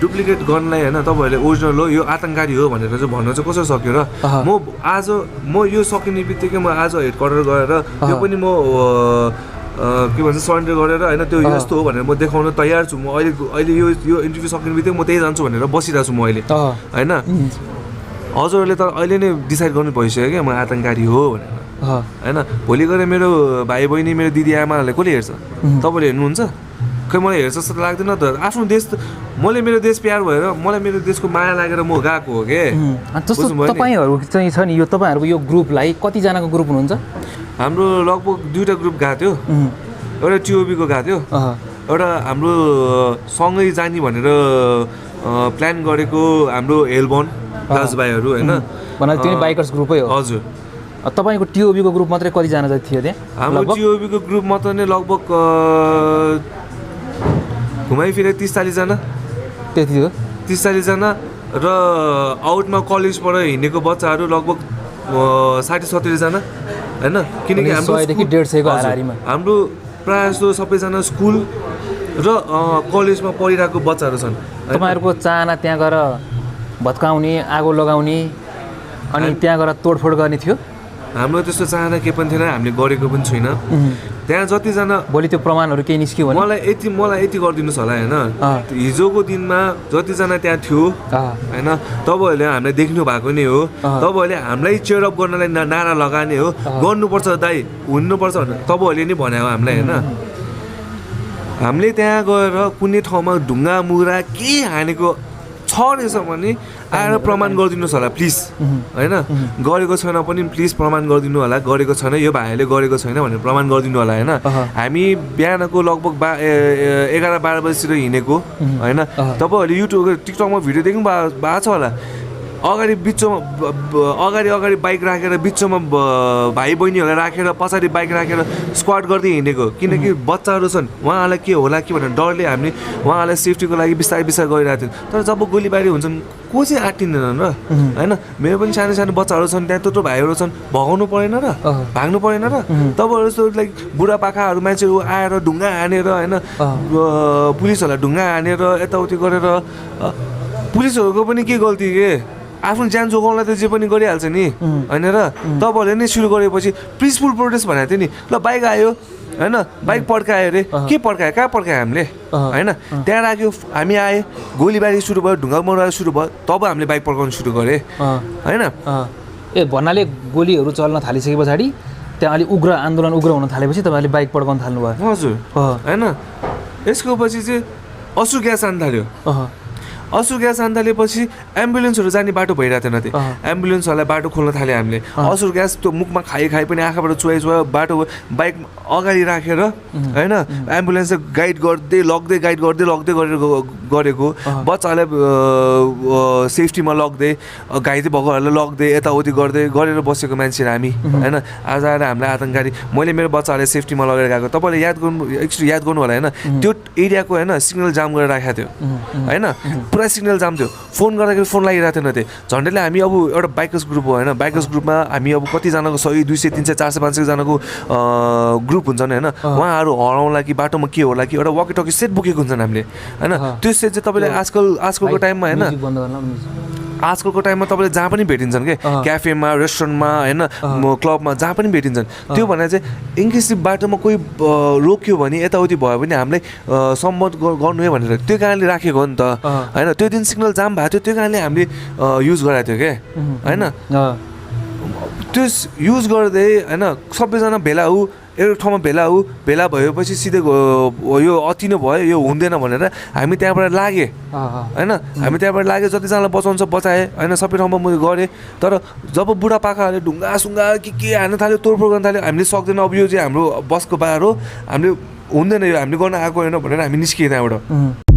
duplicate गनलाई होइन तपाईँहरूले original हो यो आतङ्ककारी हो भनेर चाहिँ भन्न चाहिँ कसरी सक्यो र म यो सकिने बित्तिकै म आज हेडक्वार्टर गएर यो पनि म के भन्छ सरेन्डर गरेर होइन त्यो यस्तो हो भनेर म देखाउन तयार छु म अहिले यो इन्टरभ्यू सकिने बित्तिकै म त्यही जान्छु भनेर बसिरहेको छु म अहिले होइन हजुरहरूले त अहिले नै डिसाइड गर्नु भइसक्यो क्या म आतङ्ककारी हो भनेर होइन भोलि गएर मेरो भाइ बहिनी मेरो दिदी आमाहरूले कसले हेर्छ तपाईँले हेर्नुहुन्छ खै मलाई हेर्छ जस्तो लाग्दैन त आफ्नो देश मैले मेरो देश प्यार भएर मलाई मेरो देशको माया लागेर म गएको हो के जस्तो तपाईँहरू चाहिँ छ नि यो तपाईँहरूको यो ग्रुपलाई कतिजनाको ग्रुप हुनुहुन्छ हाम्रो लगभग 2टा ग्रुप गएको थियो एउटा टिओबीको गएको थियो एउटा हाम्रो सँगै जाने भनेर प्लान गरेको हाम्रो हेलबन दाजुभाइहरू होइन त्यो बाइकर्स ग्रुपै हो हजुर तपाईँको टिओबीको ग्रुप मात्रै कतिजना चाहिँ थियो त्यहाँ हाम्रो टिओबीको ग्रुप मात्र नै लगभग घुमाइफिरे 30-40 जना त्यति हो 30-40 जना र आउटमा कलेजबाट हिँडेको बच्चाहरू लगभग 60-70 जना होइन किनकि हाम्रो प्रायः जस्तो सबैजना स्कुल र कलेजमा पढिरहेको बच्चाहरू छन् तपाईँहरूको चाहना त्यहाँ गएर भत्काउने आगो लगाउने अनि त्यहाँ गएर तोडफोड गर्ने थियो हाम्रो त्यस्तो चाहना केही पनि थिएन हामीले गरेको पनि छैन त्यहाँ जतिजना भोलि त्यो प्रमाणहरू केही निस्क्यो भने मलाई यति गरिदिनुहोस् होला होइन हिजोको दिनमा जतिजना त्यहाँ थियो होइन तपाईँहरूले हामीलाई देख्नु भएको नै हो तपाईँहरूले हामीलाई चेयर अप गर्नलाई नारा लगाने हो गर्नुपर्छ दाइ हुनुपर्छ भनेर तपाईँहरूले नि भने हो हामीलाई होइन हामीले त्यहाँ गएर कुनै ठाउँमा ढुङ्गा मुरा के हानेको छ रहेछ भने आएर प्रमाण गरिदिनुहोस् होला प्लिज होइन गरेको छैन पनि प्लिज प्रमाण गरिदिनु होला गरेको छैन यो भाइले गरेको छैन भनेर प्रमाण गरिदिनु होला होइन हामी बिहानको लगभग 11-12 बजीतिर हिँडेको होइन तपाईँहरूले युट्युब टिकटकमा भिडियो देख्नु भएको छ होला अगाडि बाइक राखेर बिचमा भाइ बहिनीहरूलाई राखेर पछाडि बाइक राखेर स्क्वाड गर्दै हिँडेको किनकि बच्चाहरू छन् उहाँहरूलाई के होला कि भनेर डरले हामीले उहाँहरूलाई सेफ्टीको लागि बिस्तारै गइरहेको थियो तर जब गोलीबारी हुन्छन् को चाहिँ आँटिँदैनन् र होइन मेरो पनि सानो सानो बच्चाहरू छन् त्यहाँ त्यत्रो भाइहरू छन् भगाउनु परेन र भाग्नु परेन र तपाईँहरू जस्तो लाइक बुढापाकाहरू मान्छेहरू आएर ढुङ्गा हानेर होइन पुलिसहरूलाई ढुङ्गा हानेर यताउति गरेर पुलिसहरूको पनि के गल्ती के आफ्नो ज्यान जोगाउनलाई त जे पनि गरिहाल्छ नि होइन र तपाईँहरूले नै सुरु गरेपछि पिसफुल प्रोटेस्ट भनेको थियो नि ल बाइक आयो होइन बाइक पड्कायो अरे के पड्कायो कहाँ पड्कायो हामीले होइन त्यहाँ राख्यो हामी आए गोलीबारी सुरु भयो ढुङ्गा मराएर सुरु भयो तब हामीले बाइक पड्काउनु सुरु गरेँ होइन भन्नाले गोलीहरू चल्न थालिसके पछाडि त्यहाँ अलिक आन्दोलन उग्र हुन थालेपछि तपाईँहरूले बाइक पड्काउन थाल्नुभयो हजुर होइन यसको पछि चाहिँ असु ग्यास आउनु थाल्यो असु ग्यास आउनु थालेपछि एम्बुलेन्सहरू जाने बाटो भइरहेको थिएन त्यो एम्बुलेन्सहरूलाई बाटो खोल्न थाल्यो हामीले असुर ग्यास त्यो मुखमा खाइ पनि आँखाबाट चुहाइ बाटो बाइक अगाडि राखेर होइन एम्बुलेन्स गाइड गर्दै लग्दै गरेको बच्चाहरूलाई सेफ्टीमा लग्दै घाइते भएकोहरूलाई लग्दै यताउति गरेर बसेको मान्छे हामी होइन आज आएर हामीलाई आतङ्ककारी मैले मेरो बच्चाहरूलाई सेफ्टीमा लगेर गएको तपाईँले याद गर्नु होला होइन त्यो एरियाको होइन सिग्नल जाम गरेर राखेको थियो होइन पुरा सिग्नल जाम थियो फोन गर्दाखेरि फोन लागिरहेको थिएन त्यो झन्डैले हामी अब एउटा बाइकर्स ग्रुप हो होइन बाइकर्स ग्रुपमा हामी अब कतिजनाको 100, 200, 300, 400, 500 जनाको ग्रुप हुन्छन् होइन उहाँहरू हराउँला कि बाटोमा के होला कि एउटा वकी टकी सेट बोकेको हुन्छन् हामीले होइन त्यो सेट चाहिँ तपाईँले आजकलको टाइममा होइन आजकलको टाइममा तपाईँले जहाँ पनि भेटिन्छन् क्या क्याफेमा रेस्टुरेन्टमा होइन क्लबमा जहाँ पनि भेटिन्छन् त्यो भनेर चाहिँ इनकेस बाटोमा कोही रोक्यो भने यताउति भयो भने हामीलाई सम्मत गर्नु है भनेर त्यो कारणले राखेको हो नि त होइन त्यो दिन सिग्नल जाम भएको थियो त्यो कारणले हामीले युज गराएको थियो क्या होइन त्यो युज गर्दै होइन सबैजना भेला हो एउटा ठाउँमा भेला भएपछि सिधै यो अति नै भयो यो हुँदैन भनेर हामी त्यहाँबाट लागेँ होइन हामी त्यहाँबाट लागेँ जतिजनालाई बचाउँछ बचाएँ होइन सबै ठाउँमा म गरेँ तर जब बुढापाकाहरूले ढुङ्गा के हाल्न थाल्यो तोडफोड गर्न थाल्यो हामीले सक्दैन अब यो चाहिँ हाम्रो बसको बार हो हामीले हुँदैन यो हामीले गर्न आएको होइन भनेर हामी निस्किएँ त्यहाँबाट